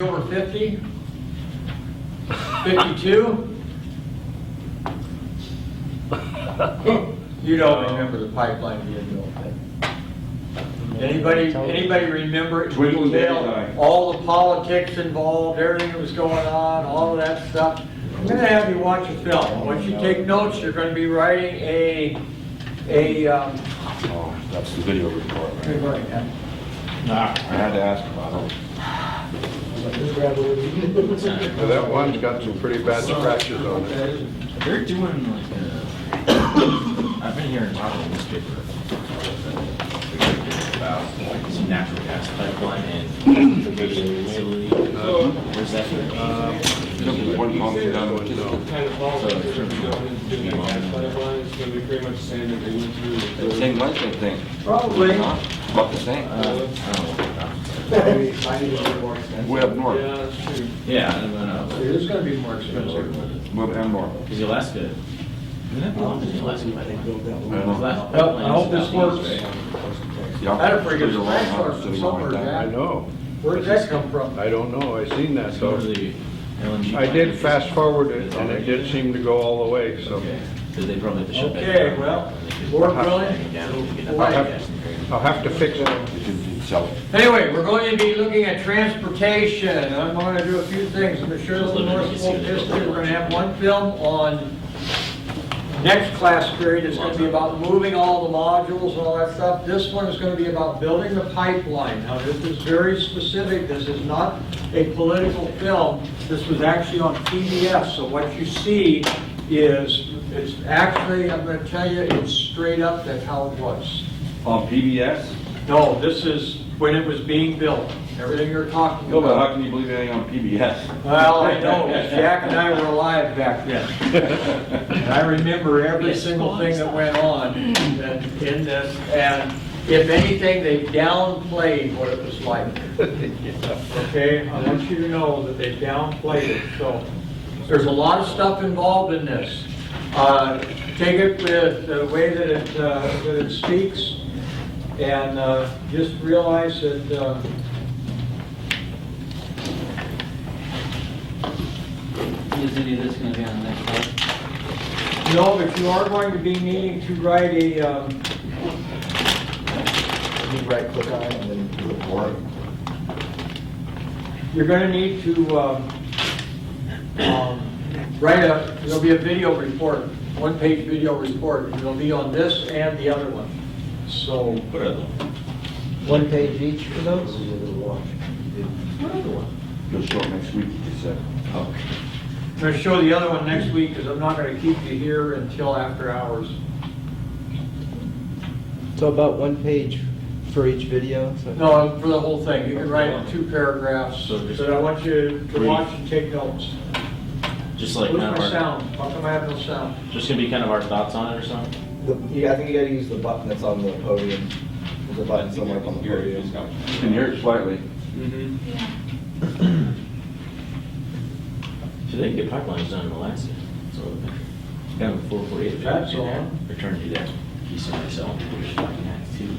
Over 50? 52? You don't remember the pipeline being built then? Anybody remember it in Twinkle detail? daylight. All the politics involved, everything that was going on, all of that stuff? I'm going to have you watch a film. Once you take notes, you're going to be writing Oh, that's the video report, right? I had to ask about it. Now, that one's got some pretty bad scratches on it. They're doing like I've been hearing a lot in the newspaper about like this natural gas pipeline and the facility. Where's that? One pump done with Kind of falls So, under the gas pipeline, it's gonna be pretty much the same that they went through. Same length, I think. Probably. About the same. I don't know. Way up north. Yeah, that's true. Yeah, I don't know. It is going to be more expensive. Way up and north. Because Alaska, isn't that the longest in Alaska pipeline? Well, I hope this works. Yeah. That's a pretty good There's a long scratch house from sitting somewhere, like that. I know. Where'd that come from? I don't know. I seen that So though. the LNG. I did fast forward it and it did seem to go all the way, so. Okay, because they probably have to shut that Okay, down. well, They could Lord shut willing, it down to get we'll that have- gas in there. I'll have to fix it. They didn't sell it. Anyway, we're going to be looking at transportation. I'm going to do a few things. I'm going to show you the North Slope history. We're going to have one film on next class period. It's going to be about moving all the modules and all that stuff. This one is going to be about building the pipeline. Now, this is very specific. This is not a political film. This was actually on PBS. So what you see is, it's actually, I'm going to tell you, it's straight up, that's how it was. On PBS? No, this is when it was being built. Everything you're talking No, but how about. can you believe anything on PBS? Well, I know, Jack and I were alive back then. And I remember every single thing that went on in this, and if anything, they downplayed what it was like. Okay, I want you to know that they downplayed it, so there's a lot of stuff involved in this. Take it with the way that it speaks, and just realize that Is any of this going to be on the next slide? no, but you are going to be needing to write a, You right click on it and then report. you're going to need to write there'll be a video report, one-page video report, and it'll be on this and the other one. So, What are those? One page each for those? What are the ones? You'll show it next week, you said. Oh. I'm going to show the other one next week, because I'm not going to keep you here until after hours. So about one page for each video? So- No, for the whole thing, you can write in 2 paragraphs, So just- but I want you to watch and take notes. Just like Where's kind of my our, sound? How come I have no sound? just gonna be kind of our thoughts on it or something? I think you gotta use the button that's on the podium. There's a button somewhere up on the podium. You can hear it slightly. So they can get pipelines done in Alaska. So kind of 448. That's on. They're trying to do that. He said myself. Which is fucking nice too.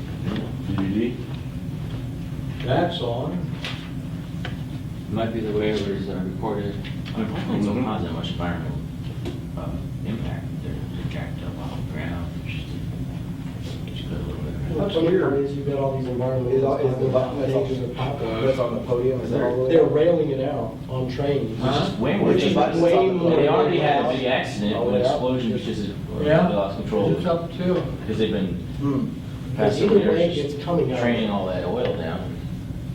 DVD? That's on. Might be the way it was recorded. I mean, pipelines don't cause that much environmental impact. They're jacked up off the ground. Just put a little bit of What's What's weird weird? is you've got all these environmental. Is the button that's changes of pop-up. That's on the podium, is that all the way They're up? railing it out on trains. Which is way more Which is dangerous. way more They already dangerous. had a big accident Oh, with an yeah. explosion because they Yeah. lost control. It's up to. Because they've been Hmm. past Either several way, years it's coming out. training all that oil down.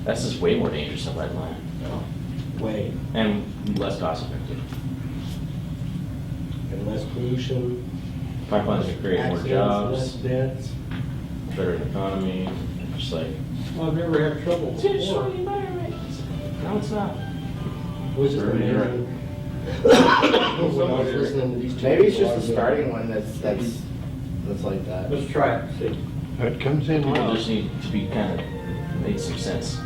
That's just way more dangerous than pipeline. Way. And less cost effective. And less pollution. Pipelines can create more accidents, jobs, less deaths. better economy, just like. Well, I've never had trouble before. No, it's not. It was just Very amazing. When I was listening to these two Maybe it's people, just the I was starting one that's like that. Let's try it, see. It comes in People loud. just need to be kind of, make some sense.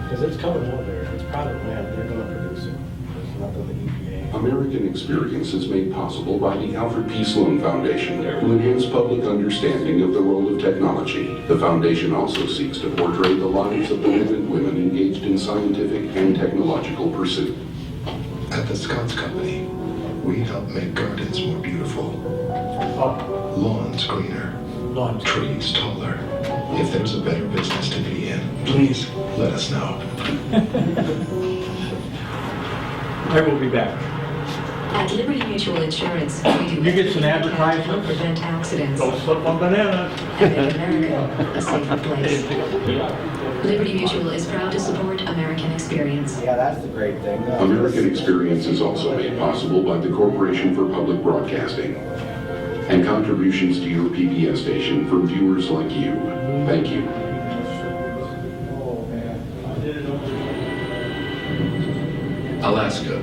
Because it's coming out there. It's private land. They're going to produce it. There's nothing the EPA. American Experience is made possible by the Alfred P. Sloan Foundation to enhance public understanding of the role of technology. The foundation also seeks to portray the lives of the men and women engaged in scientific and technological pursuit. At the Scotts Company, we help make gardens more beautiful, lawns greener, trees taller. If there's a better business to be in, please let us know. I will be back. At Liberty Mutual Insurance, we do You get some everything we can to advertisements? prevent accidents Don't slip on banana. and make America a safer place. Liberty Mutual is proud to support American Experience. Yeah, that's the great thing. American Experience is also made possible by the Corporation for Public Broadcasting and contributions to your PBS station from viewers like you. Thank you. Alaska,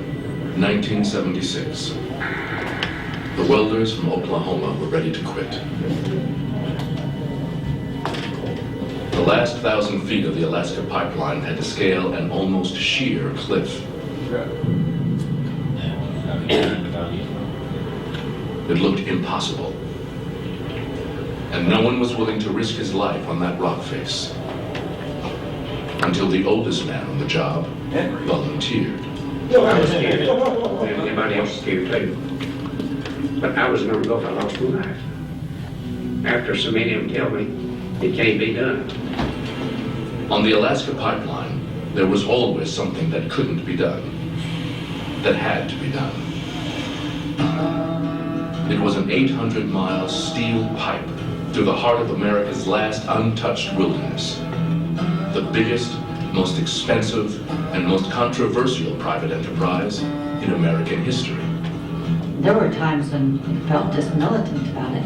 1976. The welders from Oklahoma were ready to quit. The last 1,000 feet of the Alaska pipeline had to scale an almost sheer cliff. It looked impossible. And no one was willing to risk his life on that rock face. Until the oldest man on the job volunteered. I was scared. Everybody else was scared too. But I was never go for a lost my life. After so many of them tell me, it can't be done. On the Alaska pipeline, there was always something that couldn't be done, that had to be done. It was an 800-mile steel pipe through the heart of America's last untouched wilderness. The biggest, most expensive, and most controversial private enterprise in American history. There were times when it felt just militant about it.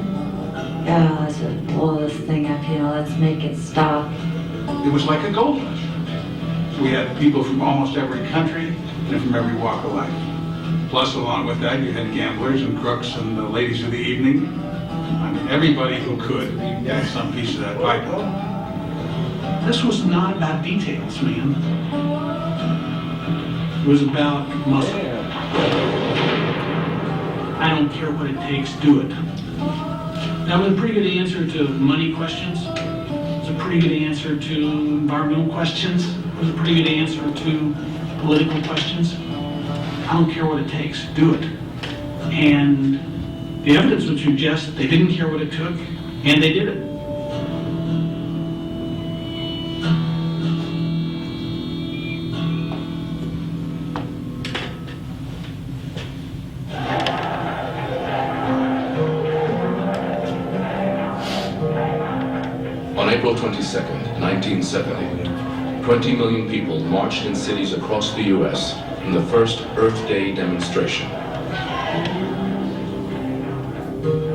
Yeah, let's just blow this thing up, let's make it stop. It was like a gold rush. We had people from almost every country and from every walk of life. Plus, along with that, you had gamblers and crooks and the ladies of the evening. I mean, everybody who could had some piece of that pipeline. This was not about details, man. It was about muscle. I don't care what it takes, do it. That was a pretty good answer to money questions. It was a pretty good answer to environmental questions. It was a pretty good answer to political questions. I don't care what it takes, do it. And the evidence would suggest that they didn't care what it took, and they did it. On April 22nd, 1970, 20 million people marched in cities across the U.S. in the first Earth Day demonstration.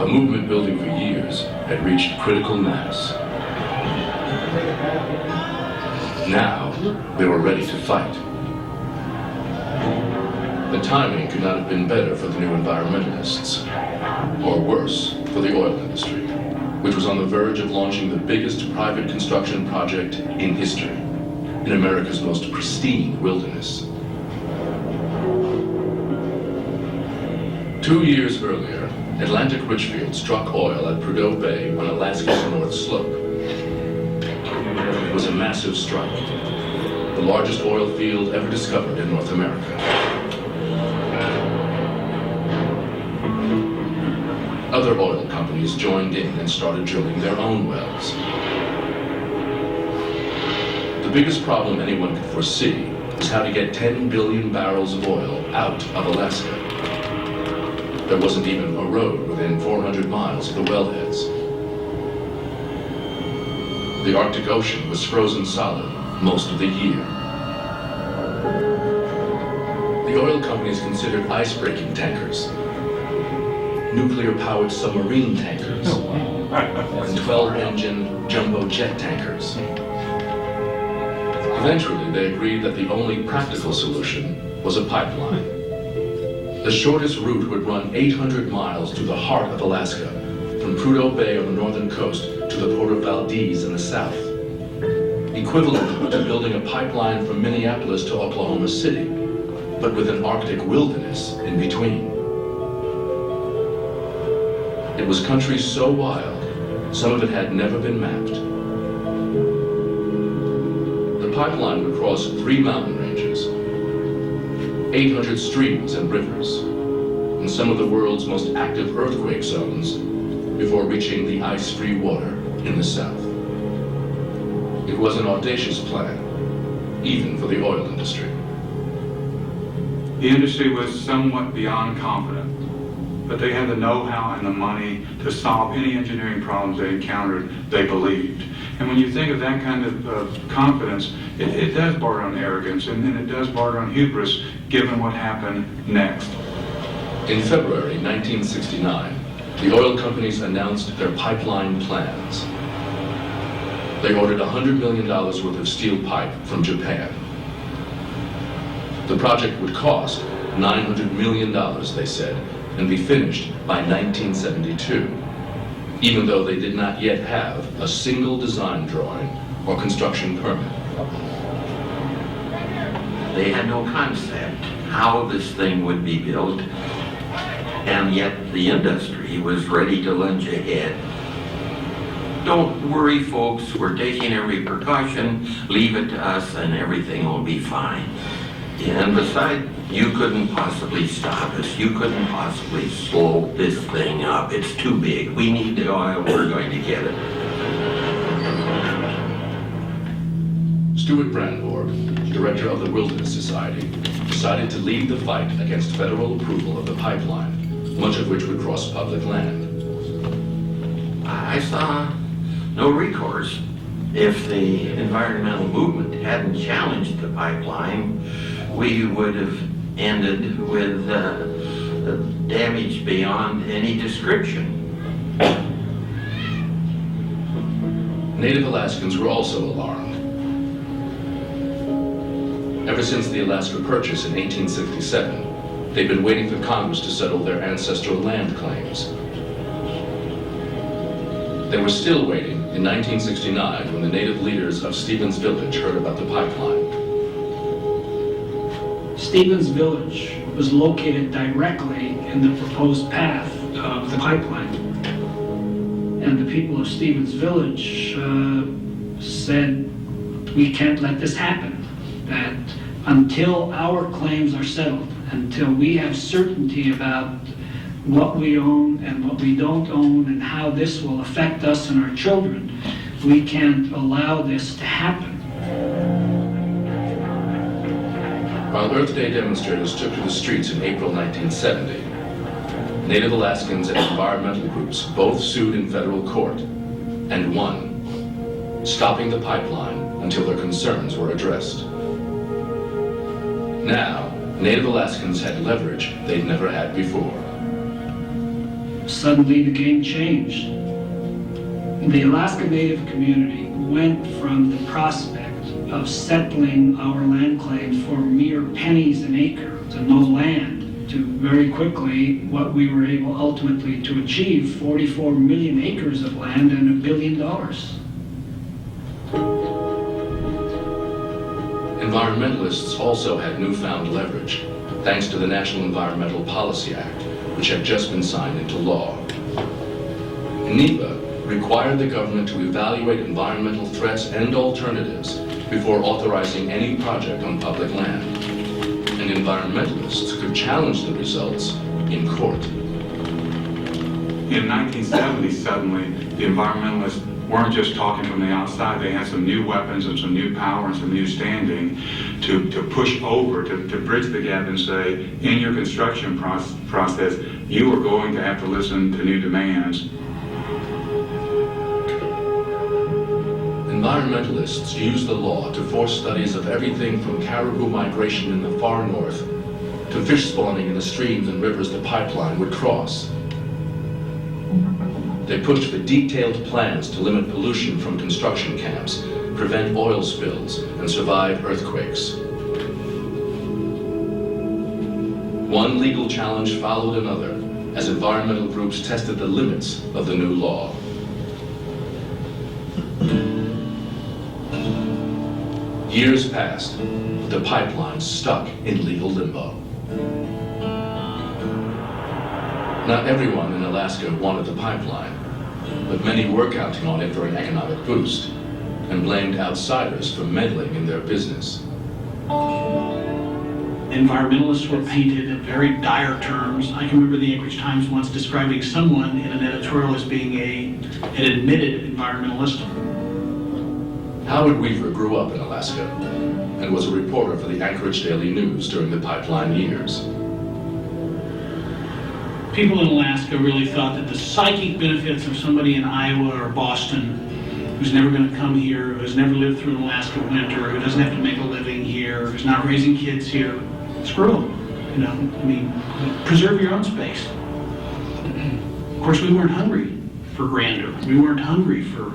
A movement building for years had reached critical mass. Now, they were ready to fight. The timing could not have been better for the new environmentalists, or worse, for the oil industry, which was on the verge of launching the biggest private construction project in history, in America's most pristine wilderness. 2 years earlier, Atlantic Richfield struck oil at Prudhoe Bay on Alaska's North Slope. It was a massive strike, the largest oil field ever discovered in North America. Other oil companies joined in and started drilling their own wells. The biggest problem anyone could foresee was how to get 10 billion barrels of oil out of Alaska. There wasn't even a road within 400 miles of the wellheads. The Arctic Ocean was frozen solid most of the year. The oil companies considered ice-breaking tankers, nuclear-powered submarine tankers, and 12-engine jumbo jet tankers. Eventually, they agreed that the only practical solution was a pipeline. The shortest route would run 800 miles through the heart of Alaska, from Prudhoe Bay on the northern coast to the port of Valdez in the south, equivalent to building a pipeline from Minneapolis to Oklahoma City, but with an Arctic wilderness in between. It was country so wild, some of it had never been mapped. The pipeline would cross 3 mountain ranges, 800 streams and rivers, and some of the world's most active earthquake zones before reaching the ice-free water in the south. It was an audacious plan, even for the oil industry. The industry was somewhat beyond confident, but they had the know-how and the money to solve any engineering problems they encountered, they believed. And when you think of that kind of confidence, it does border on arrogance, and it does border on hubris, given what happened next. In February 1969, the oil companies announced their pipeline plans. They ordered $100 million worth of steel pipe from Japan. The project would cost $900 million, they said, and be finished by 1972, even though they did not yet have a single design drawing or construction permit. They had no concept how this thing would be built, and yet the industry was ready to lunge ahead. Don't worry, folks, we're taking every precaution, leave it to us and everything will be fine. And besides, you couldn't possibly stop us. You couldn't possibly slow this thing up. It's too big. We need the oil. We're going to get it. Stuart Brandborg, director of the Wilderness Society, decided to lead the fight against federal approval of the pipeline, much of which would cross public land. I saw no recourse. If the environmental movement hadn't challenged the pipeline, we would have ended with damage beyond any description. Native Alaskans were also alarmed. Ever since the Alaska Purchase in 1867, they'd been waiting for Congress to settle their ancestral land claims. They were still waiting in 1969 when the Native leaders of Stevens Village heard about the pipeline. Stevens Village was located directly in the proposed path of the pipeline. And the people of Stevens Village said, we can't let this happen. That until our claims are settled, until we have certainty about what we own and what we don't own and how this will affect us and our children, we can't allow this to happen. While Earth Day demonstrators took to the streets in April 1970, Native Alaskans and environmental groups both sued in federal court and won, stopping the pipeline until their concerns were addressed. Now, Native Alaskans had leverage they'd never had before. Suddenly the game changed. The Alaska Native community went from the prospect of settling our land claims for mere pennies an acre to no land, to very quickly what we were able ultimately to achieve, 44 million acres of land and $1 billion. Environmentalists also had newfound leverage, thanks to the National Environmental Policy Act, which had just been signed into law. NEPA required the government to evaluate environmental threats and alternatives before authorizing any project on public land. And environmentalists could challenge the results in court. In 1970, suddenly, the environmentalists weren't just talking from the outside. They had some new weapons and some new power and some new standing to push over, to bridge the gap and say, in your construction process, you are going to have to listen to new demands. Environmentalists used the law to force studies of everything from caribou migration in the far north to fish spawning in the streams and rivers the pipeline would cross. They pushed for detailed plans to limit pollution from construction camps, prevent oil spills, and survive earthquakes. One legal challenge followed another as environmental groups tested the limits of the new law. Years passed, but the pipeline stuck in legal limbo. Not everyone in Alaska wanted the pipeline, but many were counting on it for an economic boost and blamed outsiders for meddling in their business. Environmentalists were painted in very dire terms. I can remember the Anchorage Times once describing someone in an editorial as being an admitted environmentalist. Howard Weaver grew up in Alaska and was a reporter for the Anchorage Daily News during the pipeline years. People in Alaska really thought that the psychic benefits of somebody in Iowa or Boston who's never going to come here, who's never lived through an Alaska winter, who doesn't have to make a living here, who's not raising kids here, screw them. You know, I mean, preserve your own space. Of course, we weren't hungry for grandeur. We weren't hungry for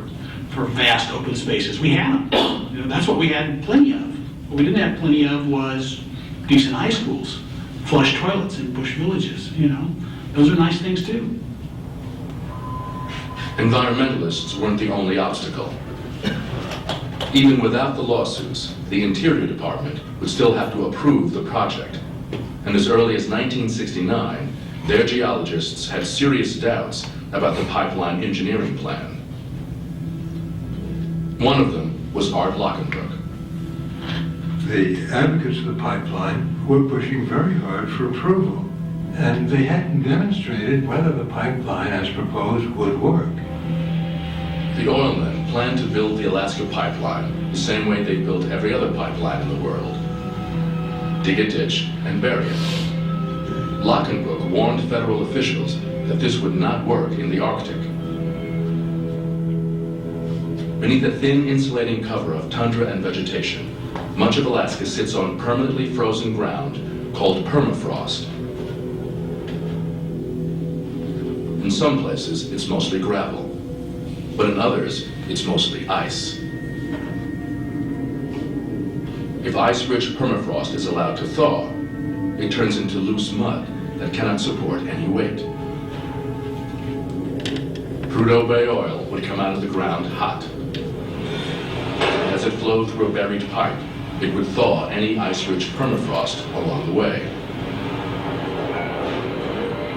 vast open spaces. We had them. You know, that's what we had plenty of. What we didn't have plenty of was decent high schools, flush toilets in bush villages, you know. Those are nice things too. Environmentalists weren't the only obstacle. Even without the lawsuits, the Interior Department would still have to approve the project. And as early as 1969, their geologists had serious doubts about the pipeline engineering plan. One of them was Art Lockenbrook. The advocates of the pipeline were pushing very hard for approval, and they hadn't demonstrated whether the pipeline as proposed would work. The oilmen planned to build the Alaska pipeline the same way they built every other pipeline in the world. Dig a ditch and bury it. Lockenbrook warned federal officials that this would not work in the Arctic. Beneath a thin insulating cover of tundra and vegetation, much of Alaska sits on permanently frozen ground called permafrost. In some places, it's mostly gravel, but in others, it's mostly ice. If ice-rich permafrost is allowed to thaw, it turns into loose mud that cannot support any weight. Prudhoe Bay oil would come out of the ground hot. As it flowed through a buried pipe, it would thaw any ice-rich permafrost along the way.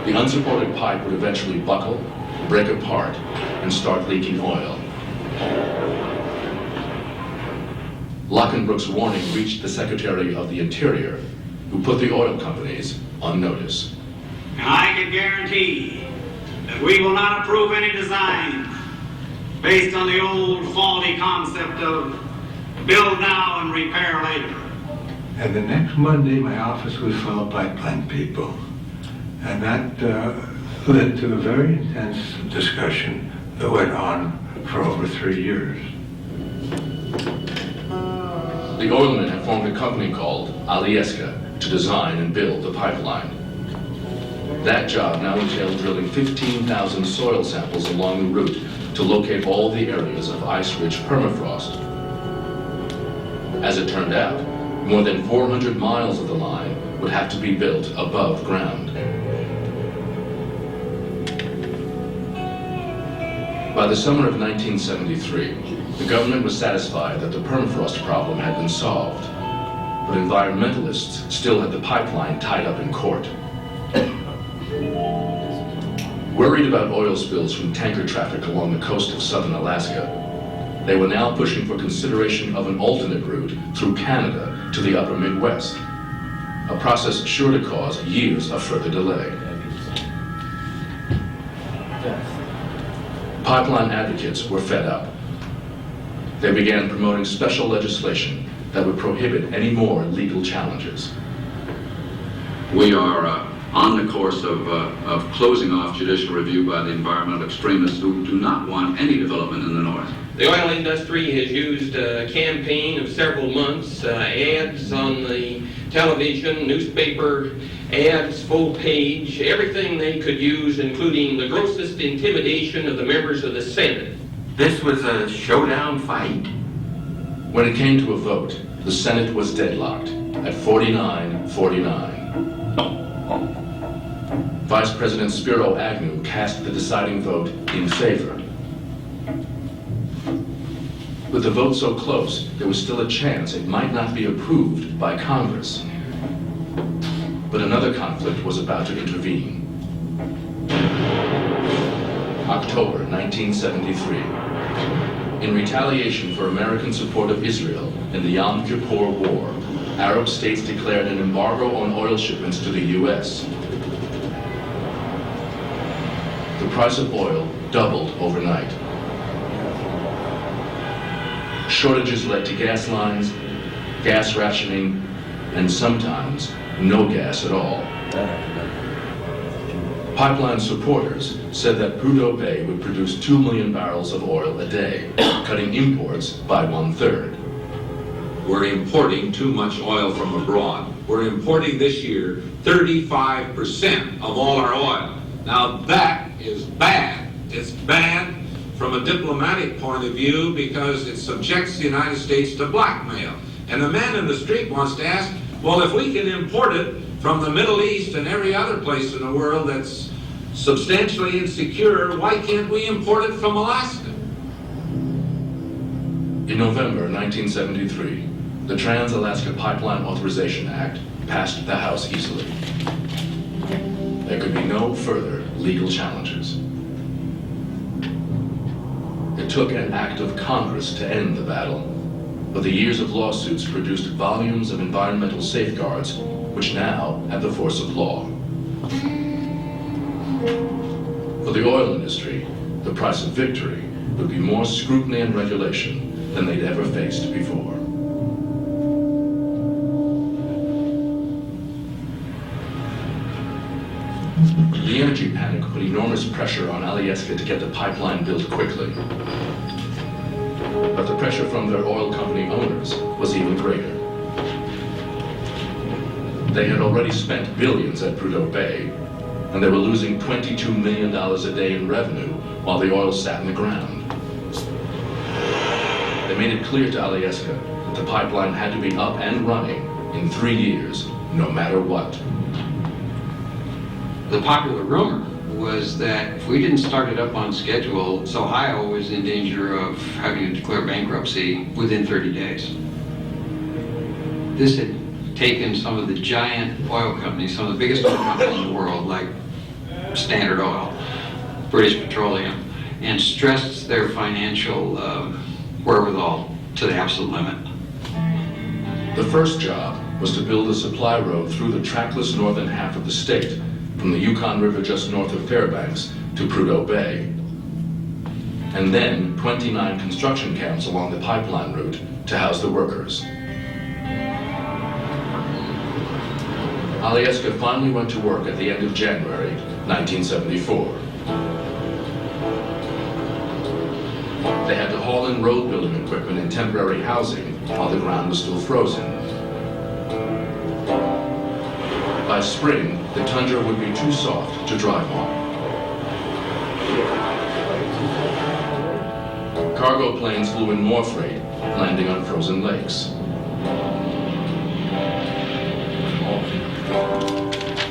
The unsupported pipe would eventually buckle, break apart, and start leaking oil. Lockenbrook's warning reached the Secretary of the Interior, who put the oil companies on notice. And I can guarantee that we will not approve any design based on the old faulty concept of build now and repair later. And the next Monday, my office was full of pipeline people. And that led to a very intense discussion that went on for over 3 years. The oilmen had formed a company called Alyeska to design and build the pipeline. That job now entailed drilling 15,000 soil samples along the route to locate all the areas of ice-rich permafrost. As it turned out, more than 400 miles of the line would have to be built above ground. By the summer of 1973, the government was satisfied that the permafrost problem had been solved, but environmentalists still had the pipeline tied up in court. Worried about oil spills from tanker traffic along the coast of southern Alaska, they were now pushing for consideration of an alternate route through Canada to the upper Midwest, a process sure to cause years of further delay. Pipeline advocates were fed up. They began promoting special legislation that would prohibit any more legal challenges. We are on the course of closing off judicial review by the environmental extremists who do not want any development in the north. The oil industry has used a campaign of several months, ads on the television, newspaper ads, full page, everything they could use, including the grossest intimidation of the members of the Senate. This was a showdown fight. When it came to a vote, the Senate was deadlocked at 49-49. Vice President Spiro Agnew cast the deciding vote in favor. With the vote so close, there was still a chance it might not be approved by Congress. But another conflict was about to intervene. October 1973. In retaliation for American support of Israel in the Yom Kippur War, Arab states declared an embargo on oil shipments to the U.S. The price of oil doubled overnight. Shortages led to gas lines, gas rationing, and sometimes no gas at all. Pipeline supporters said that Prudhoe Bay would produce 2 million barrels of oil a day, cutting imports by 1/3. We're importing too much oil from abroad. We're importing this year 35% of all our oil. Now that is bad. It's bad from a diplomatic point of view because it subjects the United States to blackmail. And the man in the street wants to ask, well, if we can import it from the Middle East and every other place in the world that's substantially insecure, why can't we import it from Alaska? In November 1973, the Trans-Alaska Pipeline Authorization Act passed the House easily. There could be no further legal challenges. It took an act of Congress to end the battle, but the years of lawsuits produced volumes of environmental safeguards which now have the force of law. For the oil industry, the price of victory would be more scrutiny and regulation than they'd ever faced before. The energy panic put enormous pressure on Alyeska to get the pipeline built quickly. But the pressure from their oil company owners was even greater. They had already spent billions at Prudhoe Bay, and they were losing $22 million a day in revenue while the oil sat in the ground. They made it clear to Alyeska that the pipeline had to be up and running in 3 years, no matter what. The popular rumor was that if we didn't start it up on schedule, Ohio was in danger of having to declare bankruptcy within 30 days. This had taken some of the giant oil companies, some of the biggest oil companies in the world, like Standard Oil, British Petroleum, and stressed their financial wherewithal to the absolute limit. The first job was to build a supply road through the trackless northern half of the state, from the Yukon River just north of Fairbanks to Prudhoe Bay. And then 29 construction camps along the pipeline route to house the workers. Alyeska finally went to work at the end of January 1974. They had to haul in road building equipment and temporary housing while the ground was still frozen. By spring, the tundra would be too soft to drive on. Cargo planes flew in more freight, landing on frozen lakes.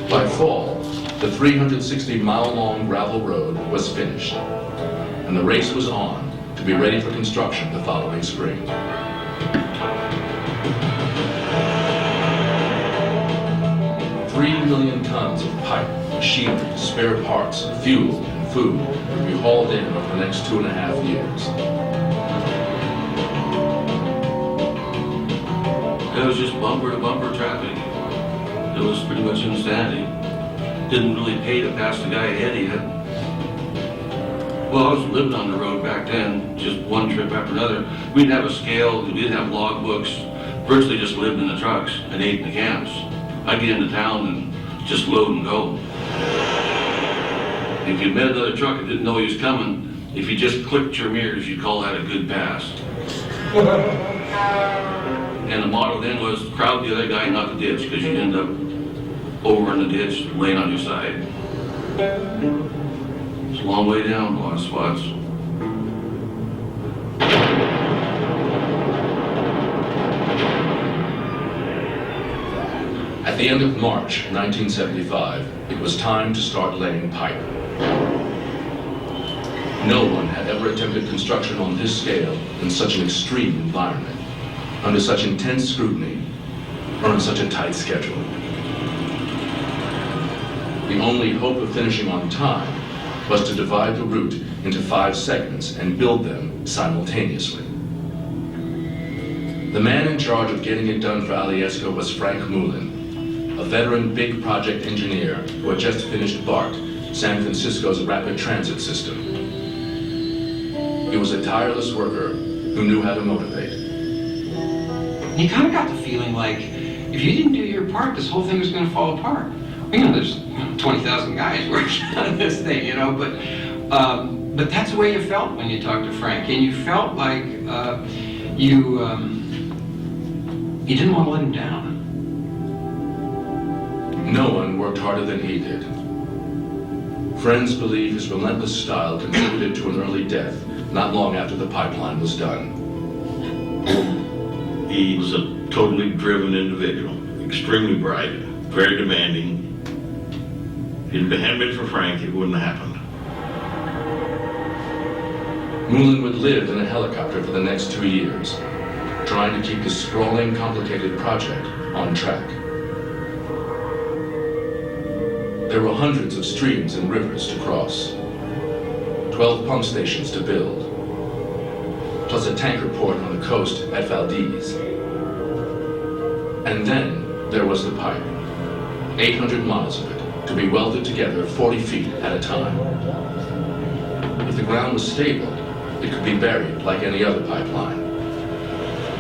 By fall, the 360-mile-long gravel road was finished, and the race was on to be ready for construction the following spring. 3 million tons of pipe, machinery, spare parts, fuel, and food would be hauled in over the next 2.5 years. It was just bumper to bumper traffic. It was pretty much insanity. Didn't really pay to pass the guy ahead of you. Well, I was living on the road back then, just one trip after another. We didn't have a scale, we didn't have log books. Virtually just lived in the trucks and ate in the camps. I'd get into town and just load and go. If you met another truck and didn't know he was coming, if you just clicked your mirrors, you'd call that a good pass. And the motto then was, crowd the other guy, not the ditch, because you'd end up over in the ditch, laying on your side. It's a long way down, a lot of spots. At the end of March 1975, it was time to start laying pipe. No one had ever attempted construction on this scale in such an extreme environment, under such intense scrutiny, or on such a tight schedule. The only hope of finishing on time was to divide the route into 5 segments and build them simultaneously. The man in charge of getting it done for Alyeska was Frank Moulin, a veteran big project engineer who had just finished BART, San Francisco's rapid transit system. He was a tireless worker who knew how to motivate. You kind of got the feeling like, if you didn't do your part, this whole thing was going to fall apart. There's 20,000 guys working on this thing, but that's the way you felt when you talked to Frank, and you felt like you didn't want to let him down. No one worked harder than he did. Friends believe his relentless style contributed to an early death not long after the pipeline was done. He was a totally driven individual, extremely bright, very demanding. If it hadn't been for Frank, it wouldn't have happened. Moulin would live in a helicopter for the next 2 years, trying to keep the sprawling, complicated project on track. There were hundreds of streams and rivers to cross, 12 pump stations to build, plus a tanker port on the coast at Valdez. And then there was the pipe, 800 miles of it, to be welded together 40 feet at a time. If the ground was stable, it could be buried like any other pipeline.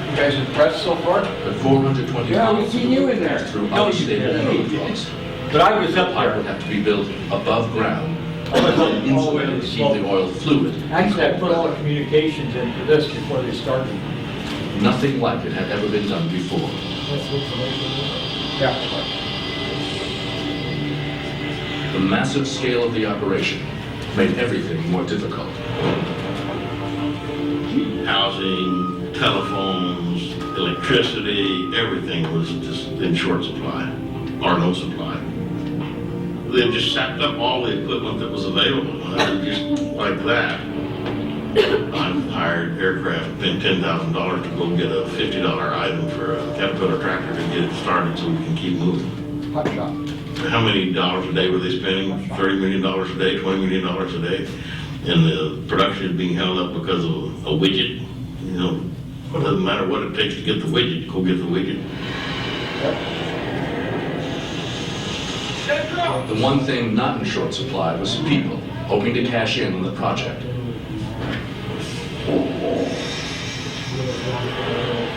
You guys impressed so far? But 420 miles seen you in there. through No, you unstable didn't. roadblocks. But I was up The pipe there. would have to be built above ground, I was up all the way to insulated the to keep slope. the oil fluid. Actually, I put all the communications in for this before they started. Nothing like it had ever been done before. Yeah. The massive scale of the operation made everything more difficult. Housing, telephones, electricity, everything was just in short supply, or no supply. They just sacked up all the equipment that was available, and just like that. I've hired aircraft, spent $10,000 to go get a $50 item for a Caterpillar tractor to get it started so we can keep moving. Hot shot. How many dollars a day were they spending? $30 million a day, $20 million a day? And the production is being held up because of a widget. It doesn't matter what it takes to get the widget, go get the widget. The one thing not in short supply was people hoping to cash in on the project.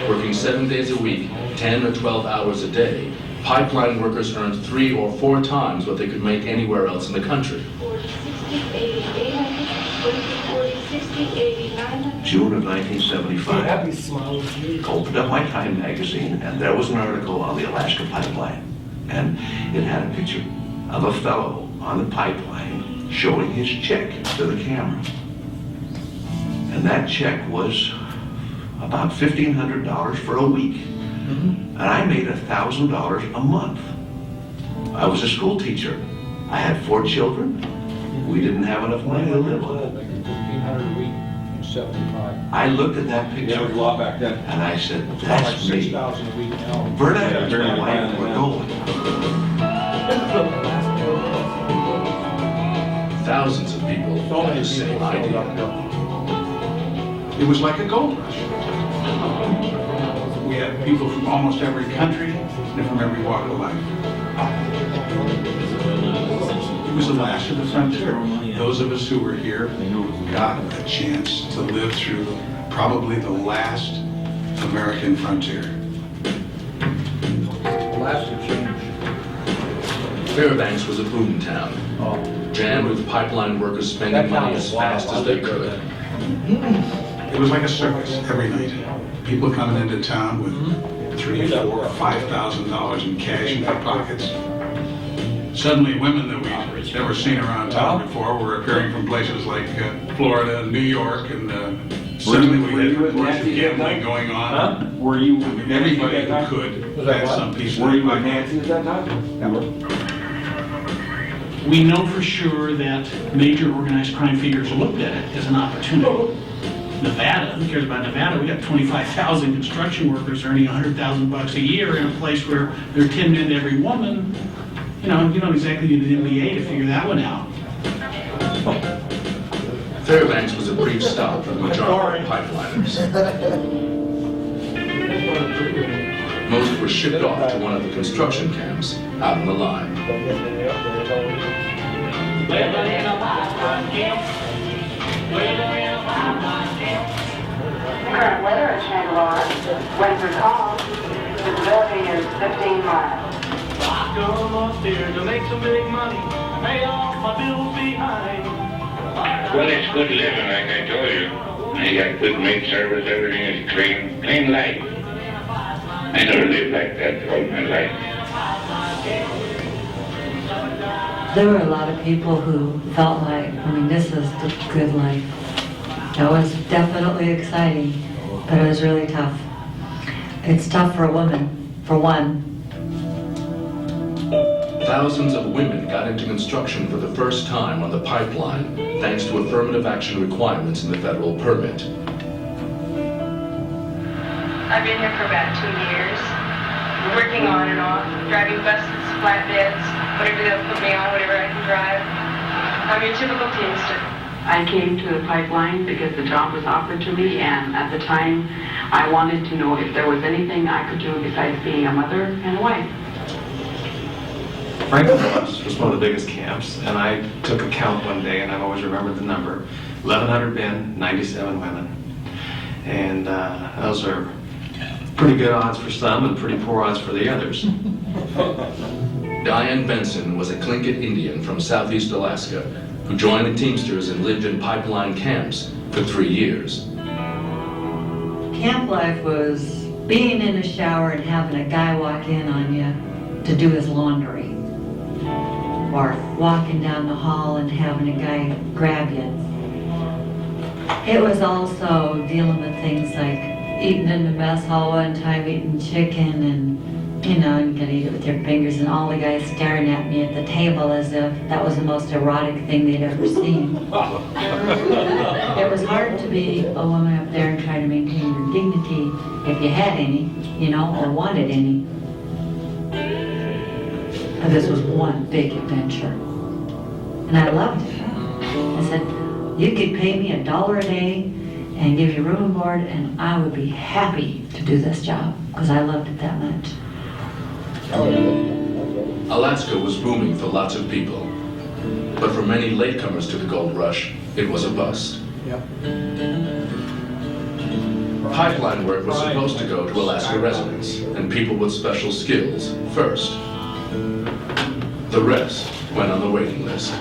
Working 7 days a week, 10 or 12 hours a day, pipeline workers earned 3 or 4 times what they could make anywhere else in the country. June of 1975. Opened up my Time magazine, and there was an article on the Alaska pipeline. And it had a picture of a fellow on the pipeline showing his check to the camera. And that check was about $1,500 for a week. And I made $1,000 a month. I was a school teacher. I had 4 children. We didn't have enough money to live on. $1,500 a week in 75. I looked at that picture. Yeah, it was a lot back then. And I said, It's that's like me. 6,000 a week now. Bernadette and my wife were going. Thousands of people had the same idea. It was like a gold rush. We had people from almost every country and from every walk of life. It was the last of the frontier. Those of us who were here got a chance to live through probably the last American frontier. Last to change. Fairbanks was a boom town, jammed with pipeline workers spending money as fast as they could. It was like a circus every night. People coming into town with $3,000, $4,000, $5,000 in cash in their pockets. Suddenly, women that we'd never seen around town before were appearing from places like Florida and New York, and suddenly we had reports of gambling going on. Were you? Everybody who could had some piece of Were you the with Nancy at that time? We know for sure that major organized crime figures looked at it as an opportunity. Nevada, who cares about Nevada? We got 25,000 construction workers earning $100,000 a year in a place where there are 10 men to every woman. You don't exactly need an MBA to figure that one out. Fairbanks was a brief stop for the majority of pipeliners. Most were shipped off to one of the construction camps out on the line. Current weather in Chandelor, winter calm, visibility is 15 miles. I come up here to make some big money, pay off my bills behind. Well, it's good living, like I told you. You got good maid service, everything is clean life. I never lived like that all my life. There were a lot of people who felt like, this is the good life. It was definitely exciting, but it was really tough. It's tough for a woman, for one. Thousands of women got into construction for the first time on the pipeline, thanks to affirmative action requirements in the federal permit. I've been here for about 2 years, working on and off, driving buses, flatbeds, whatever they'll put me on, whatever I can drive. I'm your typical teamster. I came to the pipeline because the job was offered to me, and at the time, I wanted to know if there was anything I could do besides being a mother and a wife. Franklin was one of the biggest camps, and I took a count one day, and I've always remembered the number. 1,100 men, 97 women. And those are pretty good odds for some and pretty poor odds for the others. Diane Benson was a Tlingit Indian from southeast Alaska who joined the Teamsters and lived in pipeline camps for 3 years. Camp life was being in a shower and having a guy walk in on you to do his laundry. Or walking down the hall and having a guy grab you. It was also dealing with things like eating in the mess hall one time, eating chicken, and you could eat it with your fingers, and all the guys staring at me at the table as if that was the most erotic thing they'd ever seen. It was hard to be a woman up there and try to maintain your dignity if you had any, or wanted any. But this was one big adventure. And I loved it. I said, you could pay me $1 a day and give you room and board, and I would be happy to do this job, because I loved it that much. Alaska was booming for lots of people, but for many latecomers to the gold rush, it was a bust. Pipeline work was supposed to go to Alaska residents and people with special skills first. The rest went on the waiting list.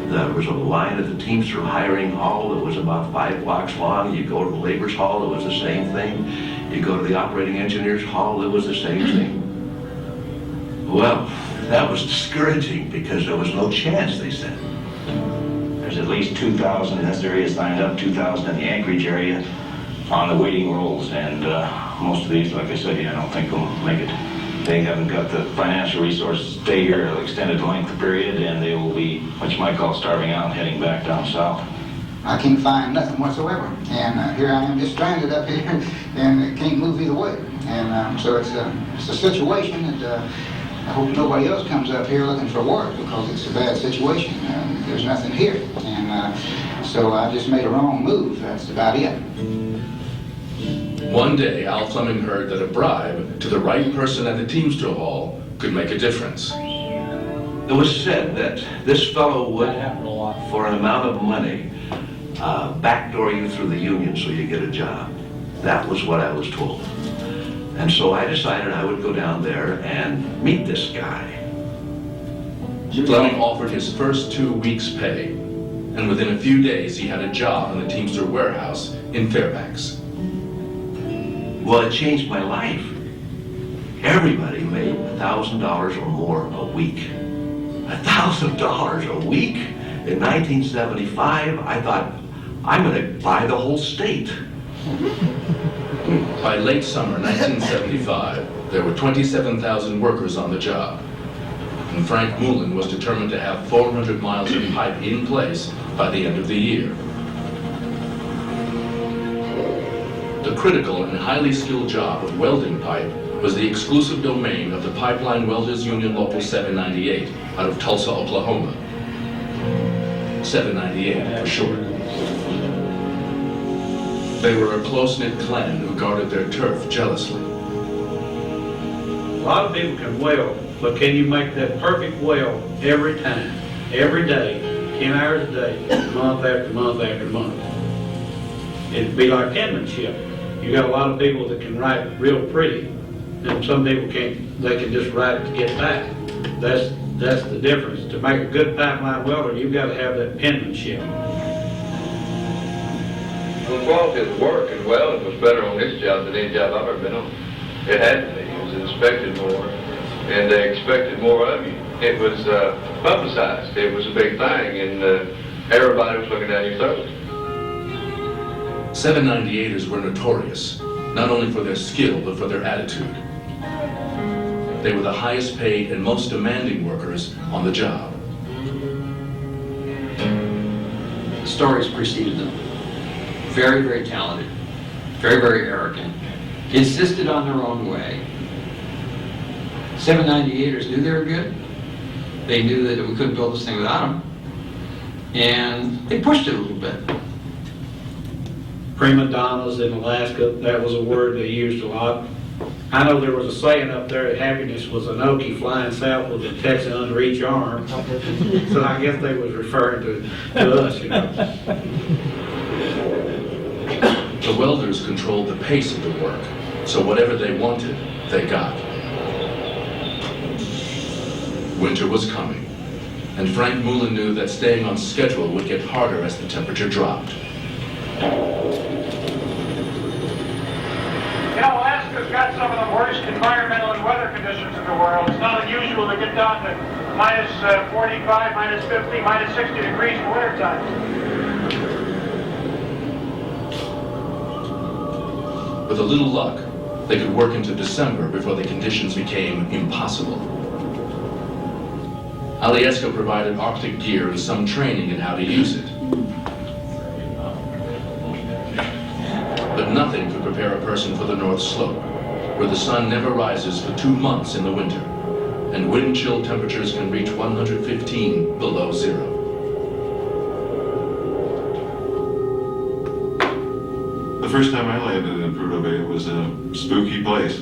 There was a line at the Teamster hiring hall that was about 5 blocks long. You go to the labor's hall, it was the same thing. You go to the operating engineer's hall, it was the same thing. Well, that was discouraging because there was no chance, they said. There's at least 2,000 in this area signed up, 2,000 in the Anchorage area on the waiting rolls, and most of these, like I said, I don't think will make it. They haven't got the financial resources to stay here an extended length of period, and they will be, what you might call, starving out and heading back down south. I can't find nothing whatsoever, and here I am just stranded up here and can't move either way. And so it's a situation that I hope nobody else comes up here looking for work, because it's a bad situation. There's nothing here, and so I just made a wrong move. That's about it. One day, Al Fleming heard that a bribe to the right person at the Teamster Hall could make a difference. It was said that this fellow would, for an amount of money, backdoor you through the union so you get a job. That was what I was told. And so I decided I would go down there and meet this guy. Fleming offered his first 2 weeks' pay, and within a few days he had a job in the Teamster warehouse in Fairbanks. Well, it changed my life. Everybody made $1,000 or more a week. $1,000 a week? In 1975, I thought, I'm going to buy the whole state. By late summer 1975, there were 27,000 workers on the job. And Frank Moulin was determined to have 400 miles of pipe in place by the end of the year. The critical and highly skilled job of welding pipe was the exclusive domain of the Pipeline Welders Union Local 798 out of Tulsa, Oklahoma. 798 for short. They were a close-knit clan who guarded their turf jealously. A lot of people can weld, but can you make that perfect weld every time, every day, 10 hours a day, month after month after month? It'd be like penmanship. You got a lot of people that can write real pretty, and some people can't. They can just write to get by. That's the difference. To make a good pipeline welder, you've got to have that penmanship. The quality of the work and welding was better on this job than any job I've ever been on. It had to be. It was inspected more, and they expected more of you. It was publicized. It was a big thing, and everybody was looking down your throat. 798ers were notorious, not only for their skill, but for their attitude. They were the highest paid and most demanding workers on the job. Stories preceded them. Very, very talented, very, very arrogant, insisted on their own way. 798ers knew they were good. They knew that we couldn't build this thing without them. And they pushed it a little bit. Prima donnas in Alaska, that was a word they used a lot. I know there was a saying up there that happiness was an Okie flying south with a Texan under each arm. So I guess they was referring to us, you know. The welders controlled the pace of the work, so whatever they wanted, they got. Winter was coming, and Frank Moulin knew that staying on schedule would get harder as the temperature dropped. You know, Alaska's got some of the worst environmental and weather conditions in the world. It's not unusual to get down to minus 45, minus 50, minus 60 degrees in wintertime. With a little luck, they could work into December before the conditions became impossible. Alyeska provided Arctic gear and some training in how to use it. But nothing could prepare a person for the North Slope, where the sun never rises for 2 months in the winter, and wind chill temperatures can reach 115 below zero. The first time I landed in Prudhoe Bay, it was a spooky place.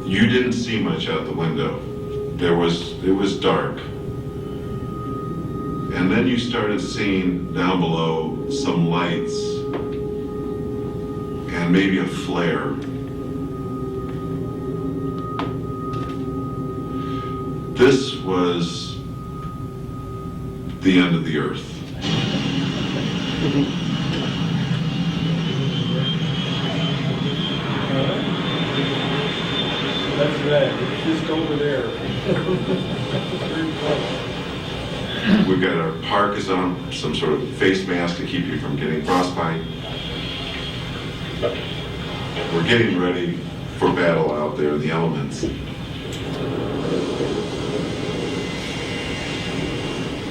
You didn't see much out the window. It was dark. And then you started seeing down below some lights and maybe a flare. This was the end of the earth. That's right, it's just over there. We've got our parkas on, some sort of face mask to keep you from getting frostbite. We're getting ready for battle out there in the elements. They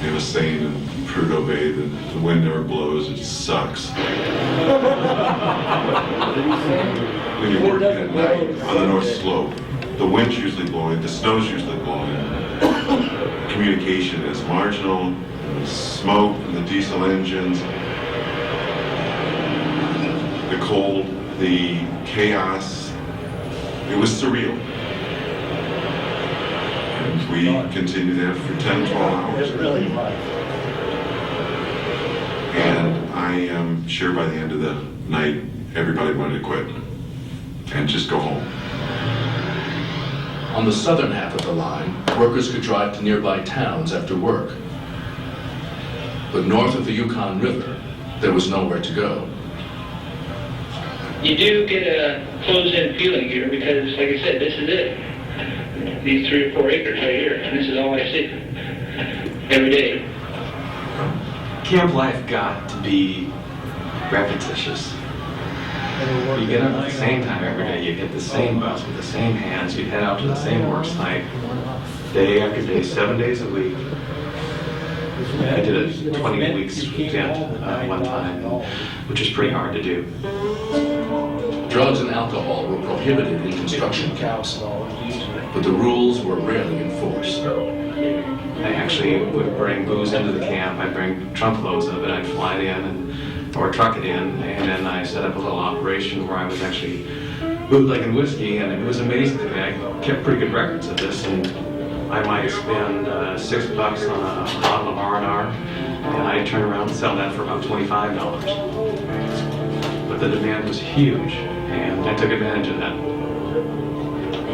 have a saying in Prudhoe Bay that the wind never blows, it sucks. When you're working at night on the North Slope, the wind's usually blowing, the snow's usually blowing. Communication is marginal, smoke from the diesel engines, the cold, the chaos. It was surreal. And we continued that for 10, 12 hours. It really was. And I am sure by the end of the night, everybody wanted to quit and just go home. On the southern half of the line, workers could drive to nearby towns after work. But north of the Yukon River, there was nowhere to go. You do get a closed-in feeling here because, like I said, this is it. These 3 or 4 acres right here, and this is all I see every day. Camp life got to be repetitious. You get up at the same time every day, you get the same bus with the same hands, you head out to the same work site, day after day, 7 days a week. I did a 20-week stint one time, which is pretty hard to do. Drugs and alcohol were prohibited in construction camps, but the rules were rarely enforced. I actually would bring booze into the camp. I'd bring trunk loads of it. I'd fly it in or truck it in, and then I set up a little operation where I was actually bootlegging whiskey, and it was amazing to me. I kept pretty good records of this, and I might spend $6 on a bottle of R&R, and I'd turn around and sell that for about $25. But the demand was huge, and I took advantage of that.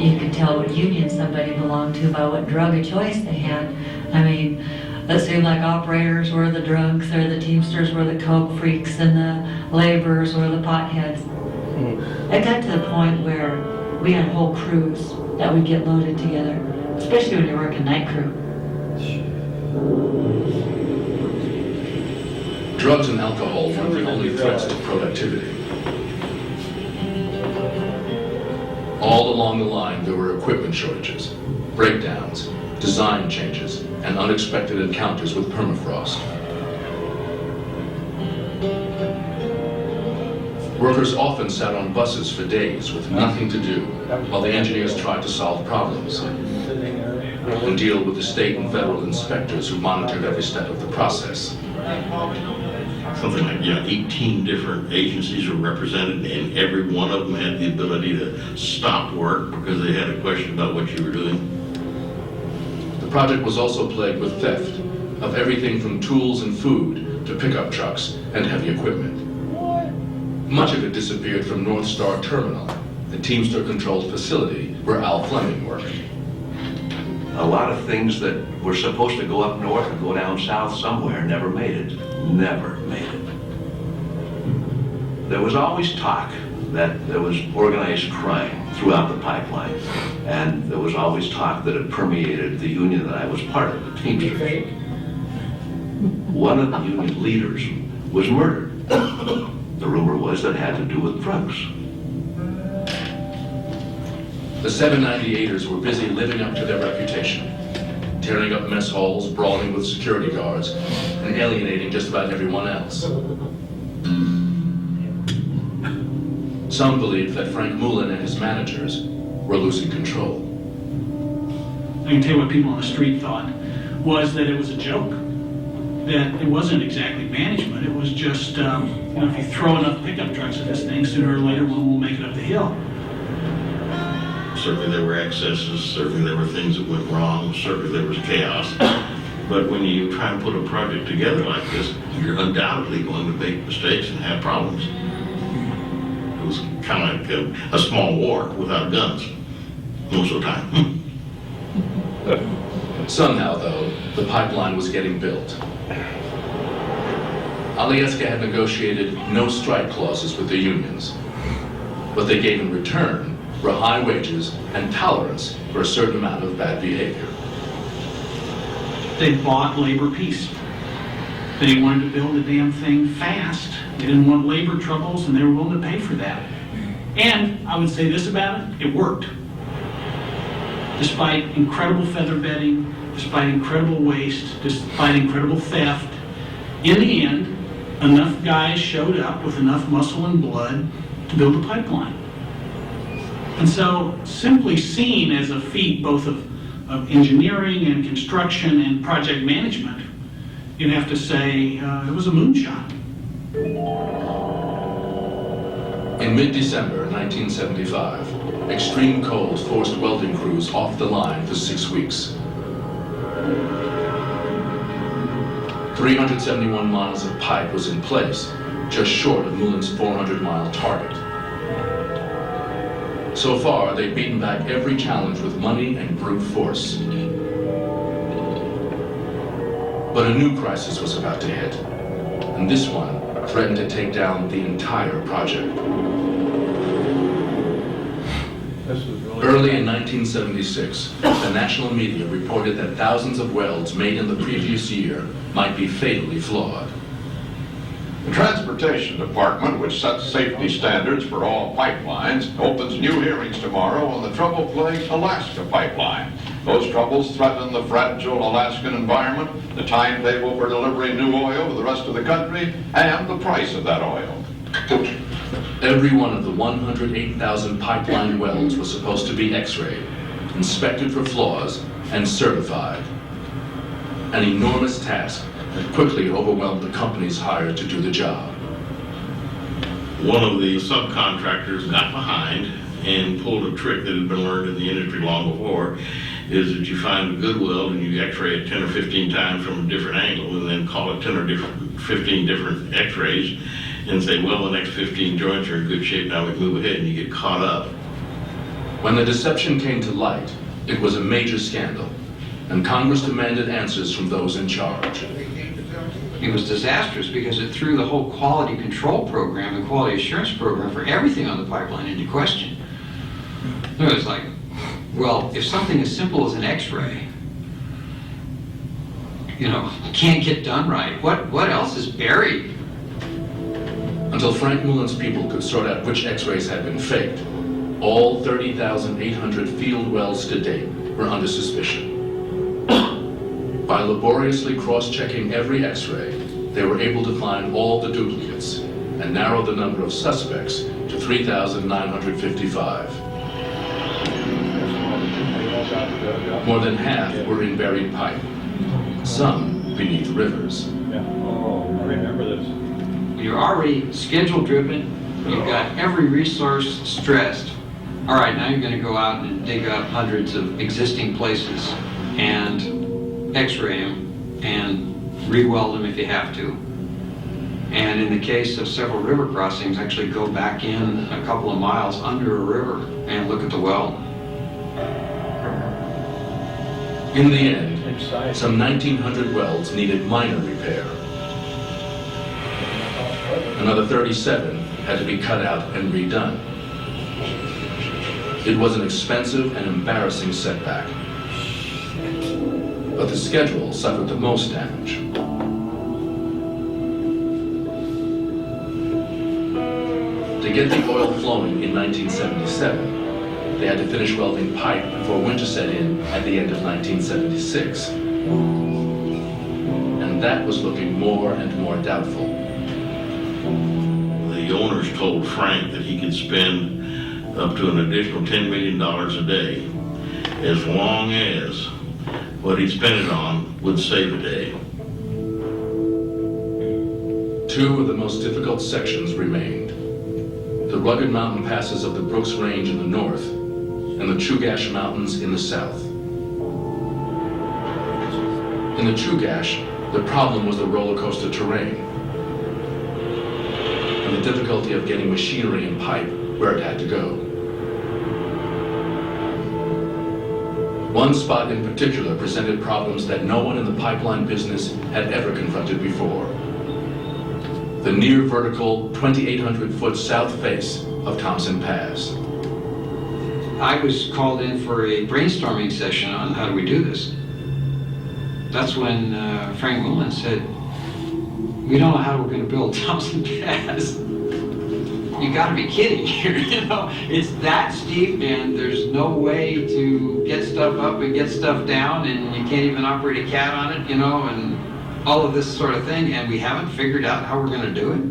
You could tell what union somebody belonged to by what drug of choice they had. I mean, it seemed like operators were the drunks, or the teamsters were the coke freaks, and the laborers were the potheads. It got to the point where we had whole crews that would get loaded together, especially when you're working night crew. Drugs and alcohol weren't the only threats to productivity. All along the line, there were equipment shortages, breakdowns, design changes, and unexpected encounters with permafrost. Workers often sat on buses for days with nothing to do, while the engineers tried to solve problems and deal with the state and federal inspectors who monitored every step of the process. Something like, 18 different agencies were represented, and every one of them had the ability to stop work because they had a question about what you were doing. The project was also plagued with theft of everything from tools and food to pickup trucks and heavy equipment. Much of it disappeared from North Star Terminal, the Teamster-controlled facility where Al Fleming worked. A lot of things that were supposed to go up north and go down south somewhere never made it. Never made it. There was always talk that there was organized crime throughout the pipeline, and there was always talk that it permeated the union that I was part of, the Teamsters. One of the union leaders was murdered. The rumor was that it had to do with drugs. The 798ers were busy living up to their reputation, tearing up mess halls, brawling with security guards, and alienating just about everyone else. Some believed that Frank Mullen and his managers were losing control. I can tell you what people on the street thought was that it was a joke, that it wasn't exactly management. It was just, if you throw enough pickup trucks at this thing, sooner or later one will make it up the hill. Certainly there were excesses, certainly there were things that went wrong, certainly there was chaos. But when you try and put a project together like this, you're undoubtedly going to make mistakes and have problems. It was kind of like a small war without guns, most of the time. Somehow, though, the pipeline was getting built. Alieska had negotiated no strike clauses with the unions. What they gave in return were high wages and tolerance for a certain amount of bad behavior. They bought labor peace. They wanted to build the damn thing fast. They didn't want labor troubles, and they were willing to pay for that. And I would say this about it, it worked. Despite incredible feather bedding, despite incredible waste, despite incredible theft, in the end, enough guys showed up with enough muscle and blood to build a pipeline. And so, simply seen as a feat both of engineering and construction and project management, you'd have to say it was a moonshot. In mid-December 1975, extreme cold forced welding crews off the line for 6 weeks. 371 miles of pipe was in place, just short of Mullen's 400-mile target. So far, they've beaten back every challenge with money and brute force. But a new crisis was about to hit, and this one threatened to take down the entire project. Early in 1976, the national media reported that thousands of welds made in the previous year might be fatally flawed. The Transportation Department, which sets safety standards for all pipelines, opens new hearings tomorrow on the trouble-plagued Alaska pipeline. Those troubles threaten the fragile Alaskan environment, the timetable for delivering new oil to the rest of the country, and the price of that oil. Every one of the 108,000 pipeline wells was supposed to be x-rayed, inspected for flaws, and certified. An enormous task that quickly overwhelmed the companies hired to do the job. One of the subcontractors got behind and pulled a trick that had been learned in the industry long before, is that you find a good weld and you x-ray it 10 or 15 times from a different angle and then call it 10 or 15 different x-rays and say, well, the next 15 joints are in good shape, now we move ahead, and you get caught up. When the deception came to light, it was a major scandal, and Congress demanded answers from those in charge. It was disastrous because it threw the whole quality control program, the quality assurance program for everything on the pipeline into question. It was like, well, if something as simple as an x-ray, can't get done right, what else is buried? Until Frank Mullen's people could sort out which x-rays had been faked, all 30,800 field wells to date were under suspicion. By laboriously cross-checking every x-ray, they were able to find all the duplicates and narrow the number of suspects to 3,955. More than half were in buried pipe, some beneath rivers. Oh, I remember this. You're already schedule driven, you've got every resource stressed. All right, now you're going to go out and dig up hundreds of existing places and x-ray them and re-weld them if you have to. And in the case of several river crossings, actually go back in a couple of miles under a river and look at the well. In the end, some 1,900 wells needed minor repair. Another 37 had to be cut out and redone. It was an expensive and embarrassing setback. But the schedule suffered the most damage. To get the oil flowing in 1977, they had to finish welding pipe before winter set in at the end of 1976. And that was looking more and more doubtful. The owners told Frank that he could spend up to an additional $10 million a day as long as what he spent it on would save a day. Two of the most difficult sections remained. The rugged mountain passes of the Brooks Range in the north and the Chugach Mountains in the south. In the Chugach, the problem was the roller coaster terrain and the difficulty of getting machinery and pipe where it had to go. One spot in particular presented problems that no one in the pipeline business had ever confronted before. The near vertical 2,800-foot south face of Thompson Pass. I was called in for a brainstorming session on how do we do this. That's when Frank Mullen said, we don't know how we're going to build Thompson Pass. You got to be kidding here, It's that steep and there's no way to get stuff up and get stuff down and you can't even operate a cat on it, and all of this sort of thing, and we haven't figured out how we're going to do it.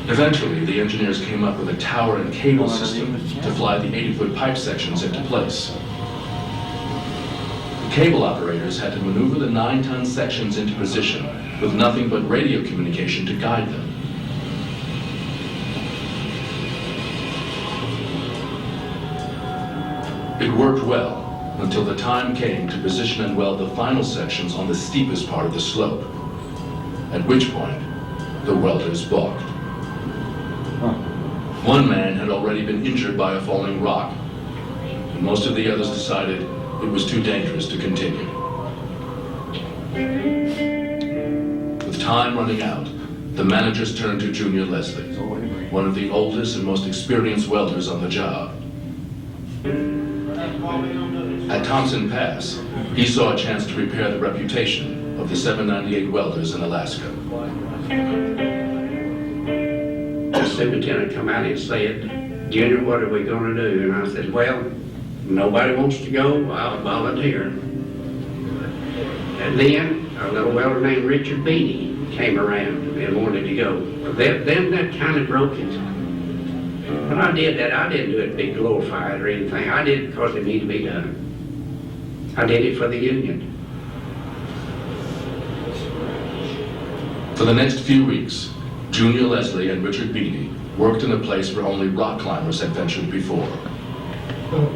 Eventually, the engineers came up with a tower and cable system to fly the 80-foot pipe sections into place. The cable operators had to maneuver the 9-ton sections into position with nothing but radio communication to guide them. It worked well until the time came to position and weld the final sections on the steepest part of the slope, at which point the welders balked. One man had already been injured by a falling rock, and most of the others decided it was too dangerous to continue. With time running out, the managers turned to Junior Leslie, one of the oldest and most experienced welders on the job. At Thompson Pass, he saw a chance to repair the reputation of the 798 welders in Alaska. The superintendent come out and said, "Junior, what are we going to do?" And I said, "Well, nobody wants to go, I'll volunteer." And then a little welder named Richard Beatty came around and wanted to go. Then that kind of broke it. When I did that, I didn't do it to be glorified or anything. I did it because it needed to be done. I did it for the union. For the next few weeks, Junior Leslie and Richard Beatty worked in a place where only rock climbers had ventured before. Every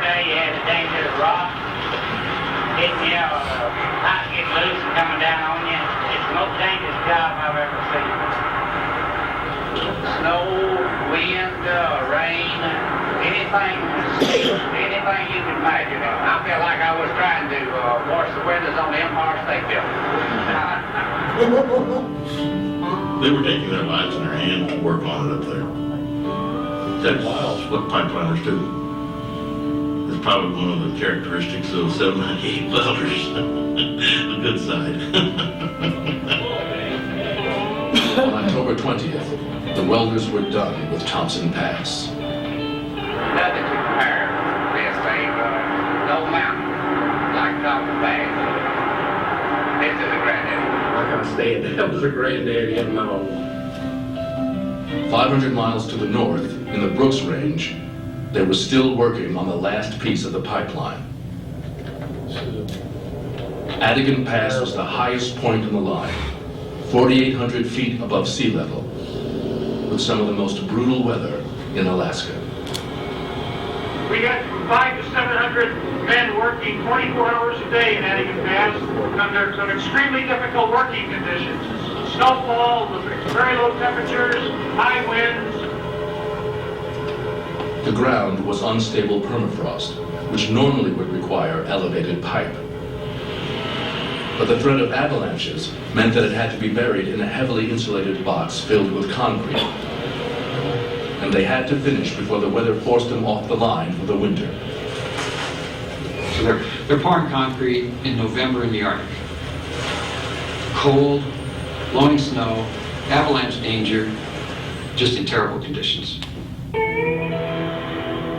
day you have the danger of rock hitting you, pipe getting loose and coming down on you. It's the most dangerous job I've ever seen. Snow, wind, rain, anything you can imagine. I felt like I was trying to wash the windows on the Empire State Building. They were taking their lives in their hands to work on it up there. That's what pipeliners do. It's probably one of the characteristics of 798 welders. The good side. On October 20th, the welders were done with Thompson Pass. Nothing to compare this thing. No mountain like Thompson Pass. This is a granddaddy. Like I said, that was a granddaddy in my home. 500 miles to the north, in the Brooks Range, they were still working on the last piece of the pipeline. Adigan Pass was the highest point in the line, 4,800 feet above sea level, with some of the most brutal weather in Alaska. We got from 500 to 700 men working 24 hours a day in Adigan Pass under some extremely difficult working conditions. Snowfall, very low temperatures, high winds. The ground was unstable permafrost, which normally would require elevated pipe. But the threat of avalanches meant that it had to be buried in a heavily insulated box filled with concrete. And they had to finish before the weather forced them off the line for the winter. So they're pouring concrete in November in the Arctic. Cold, blowing snow, avalanche danger, just in terrible conditions.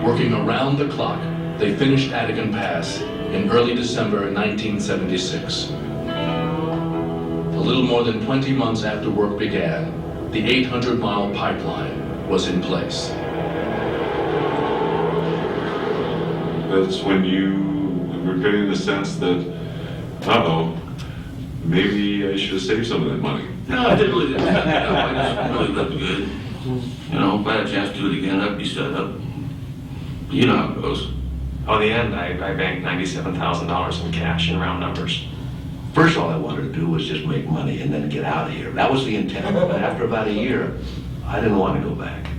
Working around the clock, they finished Adigan Pass in early December 1976. A little more than 20 months after work began, the 800-mile pipeline was in place. That's when you were getting the sense that, uh-oh, maybe I should have saved some of that money. No, I didn't really. I just really looked good. You know, if I had a chance to do it again, I'd be set up. You know how it goes. Oh, in the end, I banked $97,000 in cash in round numbers. First, all I wanted to do was just make money and then get out of here. That was the intent. But after about a year, I didn't want to go back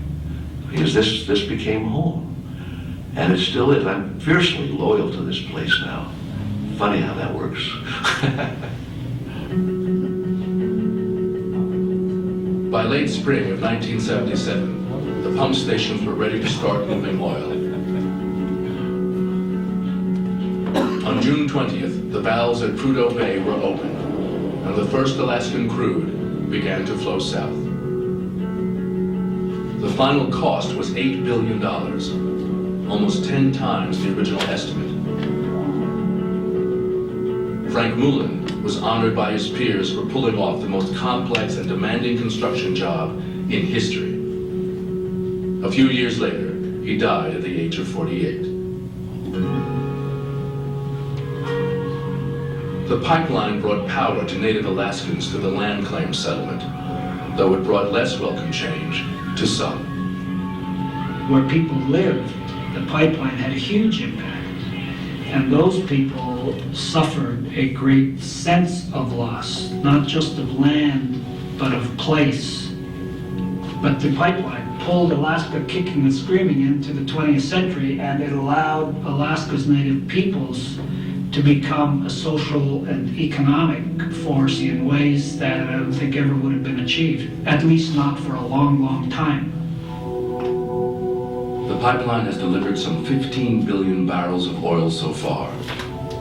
because this became home, and it still is. I'm fiercely loyal to this place now. Funny how that works. By late spring of 1977, the pump stations were ready to start moving oil. On June 20th, the valves at Prudhoe Bay were opened, and the first Alaskan crude began to flow south. The final cost was $8 billion, almost 10 times the original estimate. Frank Mullen was honored by his peers for pulling off the most complex and demanding construction job in history. A few years later, he died at the age of 48. The pipeline brought power to Native Alaskans through the land claim settlement, though it brought less welcome change to some. Where people lived, the pipeline had a huge impact. And those people suffered a great sense of loss, not just of land, but of place. But the pipeline pulled Alaska kicking and screaming into the 20th century, and it allowed Alaska's native peoples to become a social and economic force in ways that I don't think ever would have been achieved, at least not for a long, long time. The pipeline has delivered some 15 billion barrels of oil so far,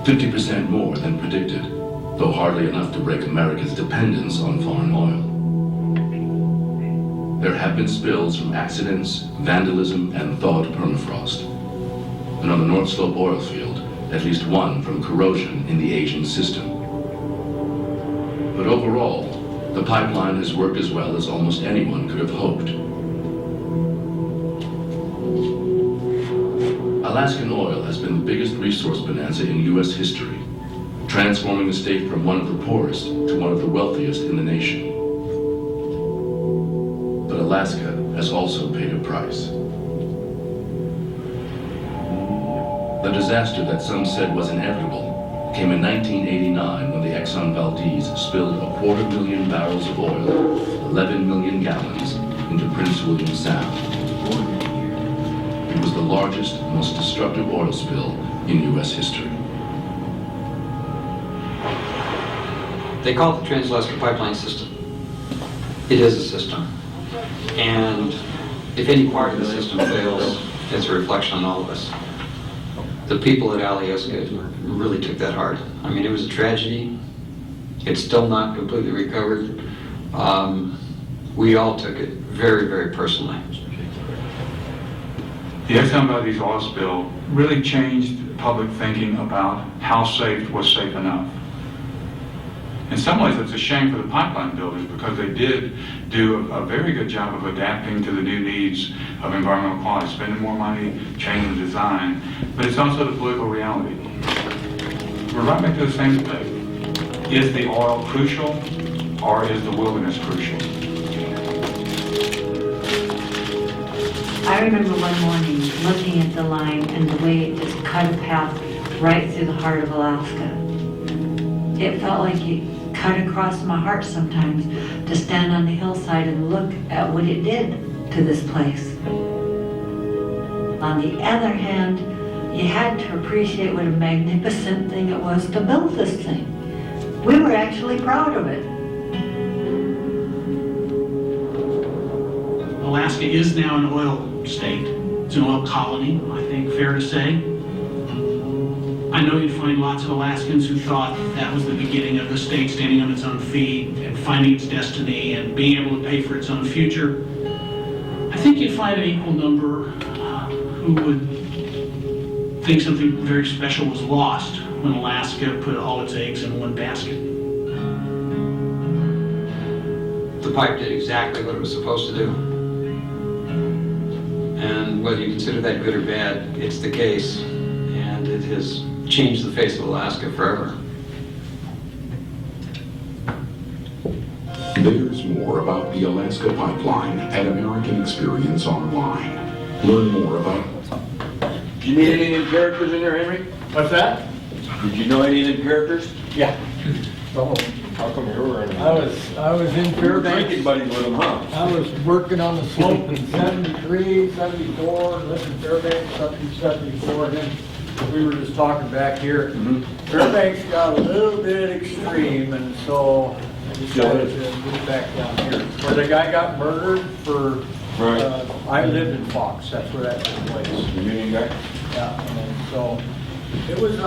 50% more than predicted, though hardly enough to break America's dependence on foreign oil. There have been spills from accidents, vandalism, and thawed permafrost. And on the North Slope oil field, at least one from corrosion in the aging system. But overall, the pipeline has worked as well as almost anyone could have hoped. Alaskan oil has been the biggest resource bonanza in U.S. history, transforming the state from one of the poorest to one of the wealthiest in the nation. But Alaska has also paid a price. The disaster that some said was inevitable came in 1989 when the Exxon Valdez spilled 250,000 barrels of oil, 11 million gallons, into Prince William Sound. It was the largest, most destructive oil spill in U.S. history. They call it the Trans-Alaska Pipeline System. It is a system. And if any part of the system fails, it's a reflection on all of us. The people at Alyeska really took that hard. I mean, it was a tragedy. It's still not completely recovered. We all took it very, very personally. The Exxon Valdez oil spill really changed public thinking about how safe was safe enough. In some ways, it's a shame for the pipeline builders because they did do a very good job of adapting to the new needs of environmental quality, spending more money, changing the design, but it's also the political reality. We're right back to the same thing. Is the oil crucial or is the wilderness crucial? I remember one morning looking at the line and the way it just cut a path right through the heart of Alaska. It felt like it cut across my heart sometimes to stand on the hillside and look at what it did to this place. On the other hand, you had to appreciate what a magnificent thing it was to build this thing. We were actually proud of it. Alaska is now an oil state. It's an oil colony, I think, fair to say. I know you'd find lots of Alaskans who thought that was the beginning of the state standing on its own feet and finding its destiny and being able to pay for its own future. I think you'd find an equal number who would think something very special was lost when Alaska put all its eggs in one basket. The pipe did exactly what it was supposed to do. And whether you consider that good or bad, it's the case. And it has changed the face of Alaska forever. There's more about the Alaska Pipeline at American Experience Online. Learn more about... Did you meet any of the characters in there, Henry? What's that? Did you know any of the characters? Yeah. Oh, how come you were in? I was in Fairbanks. Drinking buddies with them, huh? I was working on the slope in 73, 74, lived in Fairbanks up to 74, and then we were just talking back here. Fairbanks got a little bit extreme, and so I decided to move back down here. Where the guy got murdered for, I lived in Fox, that's where that took place. The Union guy? Yeah, and so it was,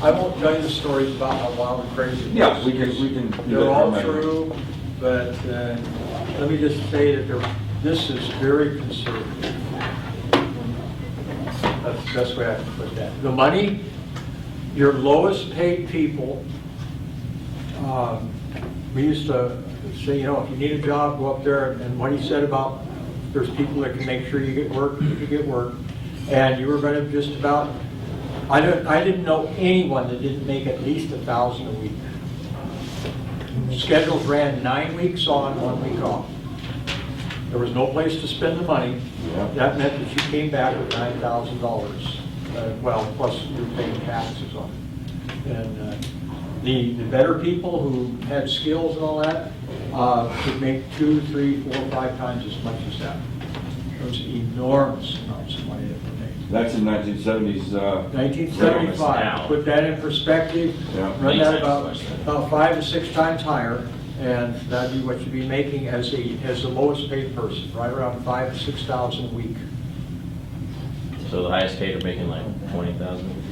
I won't tell you the stories about how wild and crazy it was. Yeah, we can do They're that all from true, but let me just say that this is very conservative. That's the best way I can put that. The money, your lowest paid people, we used to say, you know, if you need a job, go up there, and what he said about there's people that can make sure you get work, you can get work, and you were going to just about, I didn't know anyone that didn't make at least $1,000 a week. Schedules ran 9 weeks on, 1 week off. There was no place to spend the money. That meant that you came back with $9,000. Well, plus you were paying taxes on it. And the better people who had skills and all that could make 2, 3, 4, 5 times as much as that. Those enormous amounts of money that were made. That's in 1970s. 1975. Put that in perspective. Run that about 5 to 6 times higher, and that'd be what you'd be making as the lowest paid person, right around $5,000 to $6,000 a week. So the highest paid are making like 20,000.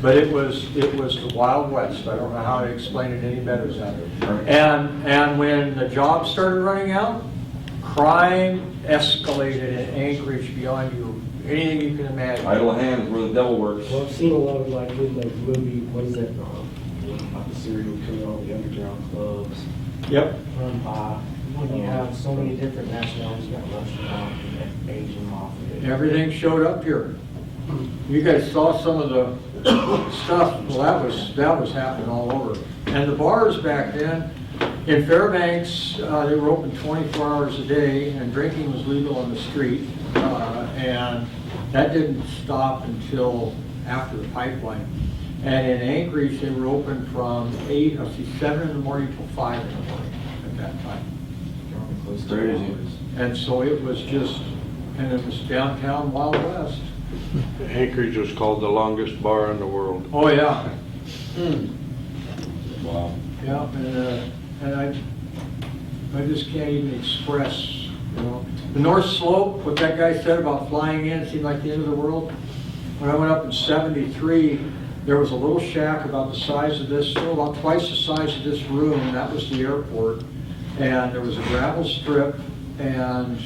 But it was the Wild West. I don't know how to explain it any better than that. And when the jobs started running out, crime escalated in Anchorage beyond anything you can imagine. Idle hands where the devil works. Well, I've seen a lot of like in the movie, what is that, about the serial killer, the underground clubs. Yep. Run by. When you have so many different nationalities, you got Russian mafia, Asian mafia. Everything showed up here. You guys saw some of the stuff. Well, that was happening all over. And the bars back then in Fairbanks, they were open 24 hours a day, and drinking was legal on the street. And that didn't stop until after the pipeline. And in Anchorage, they were open from 7 in the morning till 5 in the morning at that time. Crazy. And so it was just, and it was downtown Wild West. Anchorage was called the longest bar in the world. Oh, yeah. Wow. Yeah, and I just can't even express, you know. The North Slope, what that guy said about flying in, seemed like the end of the world. When I went up in '73, there was a little shack about the size of this, about twice the size of this room, and that was the airport. And there was a gravel strip, and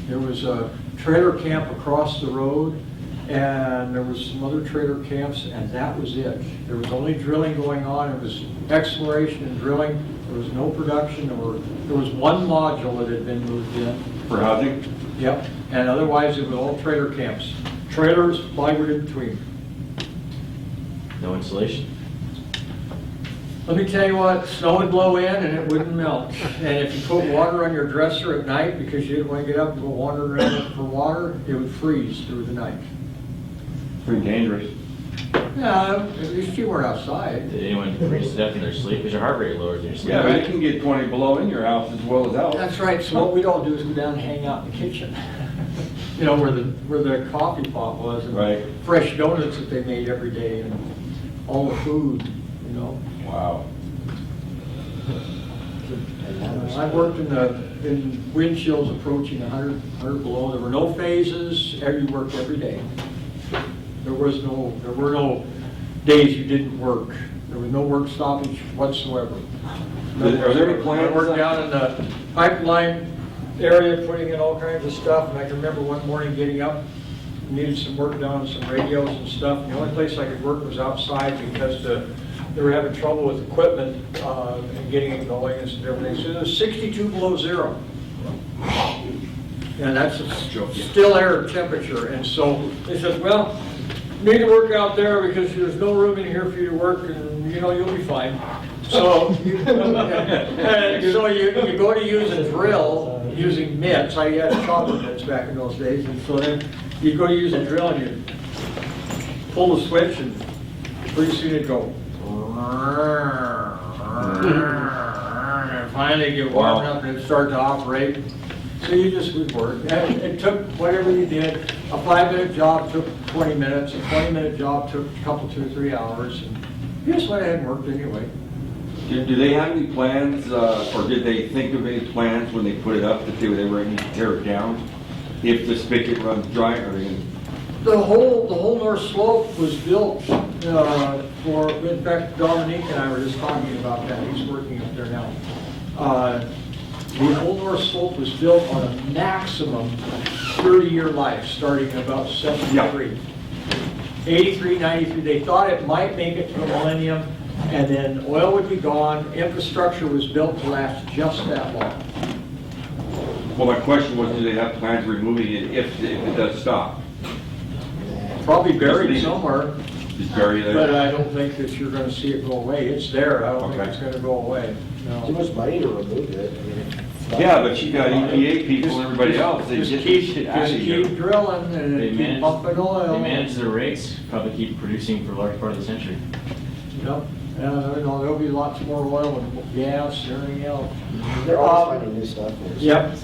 there was a trailer camp across the road, and there was some other trailer camps, and that was it. There was only drilling going on. It was exploration and drilling. There was no production. There was one module that had been moved in. For housing? Yep, and otherwise it was all trailer camps. Trailers, plywood in between. No insulation. Let me tell you what, snow would blow in and it wouldn't melt. And if you put water on your dresser at night because you didn't want to get up and go wandering around for water, it would freeze through the night. Pretty dangerous. Yeah, at least you weren't outside. Did anyone freeze to death in their sleep? Because your heart rate lowers in your sleep. Yeah, but it can get 20 below in your house as well as out. That's right, so what we'd all do is go down and hang out in the kitchen. You know, where the coffee pot was, and right. Fresh donuts that they made every day, and all the food, you know. Wow. I worked in wind chills approaching 100 below. There were no phases. You worked every day. There were no days you didn't work. There was no work stoppage whatsoever. Are there any plans? I worked down in the pipeline area, putting in all kinds of stuff, and I can remember one morning getting up, needed some work done on some radios and stuff. And the only place I could work was outside because they were having trouble with equipment and getting it going and everything. So it was 62 below zero. And that's a still air temperature. And so they said, well, you need to work out there because there's no room in here for you to work, and you know, you'll be fine. So, you go to use a drill using mitts. I had chopper mitts back in those days, and so then you go to use a drill and you pull the switch, and pretty soon it'd go. And finally get warmed up and it'd start to operate. So you just would work. And it took whatever you did. A 5-minute job took 20 minutes. A 20-minute job took a couple, 2 or 3 hours. And you just went ahead and worked anyway. Do they have any plans, or did they think of any plans when they put it up that they would ever need to tear it down? If the spigot runs dry, are they going to? The whole North Slope was built for, in fact, Dominique and I were just talking about that. He's working up there now. The whole North Slope was built on a maximum 30-year life, starting about 73. 83, 93, they thought it might make it to the millennium, and then oil would be gone. Infrastructure was built to last just that long. Well, my question was, do they have plans of removing it if it does stop? Probably buried somewhere. Just bury it. But I don't think that you're going to see it go away. It's there. I don't think it's going to go away. No. Too much money to remove it. I mean, yeah, but you got EPA people and everybody else. They just get keep, shit out of here. keep drilling and keep pumping oil. They manage their rates, probably keep producing for a large part of the century. Yep. There'll be lots more oil and gas and everything else. They're always finding new stuff. Yep.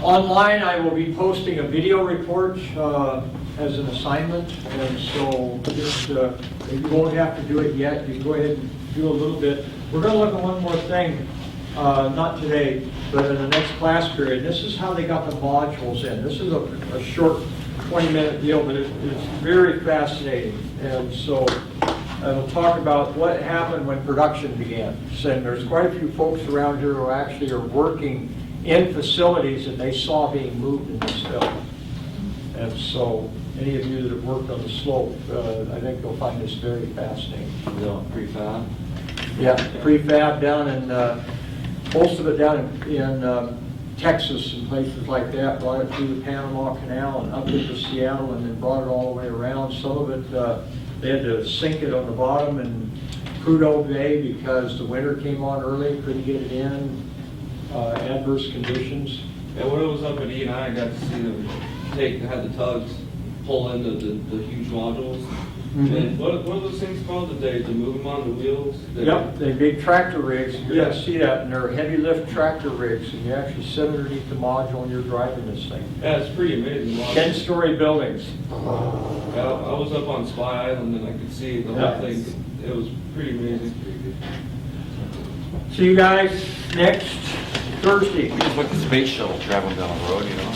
Online, I will be posting a video report as an assignment, and so just you won't have to do it yet. You can go ahead and do a little bit. We're going to look at one more thing. not today, but in the next class period. This is how they got the modules in. This is a short 20-minute deal, but it's very fascinating. And so it'll talk about what happened when production began. And there's quite a few folks around here who actually are working in facilities that they saw being moved in this film. And so any of you that have worked on the slope, I think you'll find this very fascinating. Prefab? Yeah, prefab down in, most of it down in Texas and places like that, brought it through the Panama Canal and up into Seattle and then brought it all the way around. Some of it, they had to sink it on the bottom in Prudhoe Bay because the winter came on early, couldn't get it in, adverse conditions. Yeah, when I was up at E&I, I got to see them had the tugs pull into the huge modules. Mhm. And what are those things called that they move them on the wheels? Yep, they're big tractor rigs, and you're gonna see that, and they're heavy lift tractor rigs, and you actually sit underneath the module and you're driving this thing. Yeah, it's pretty amazing. 10-story buildings. Yeah, I was up on Spy Island and I could see the whole thing. It was pretty amazing. See you guys next Thursday. It's like the space shuttle traveling down the road, you know?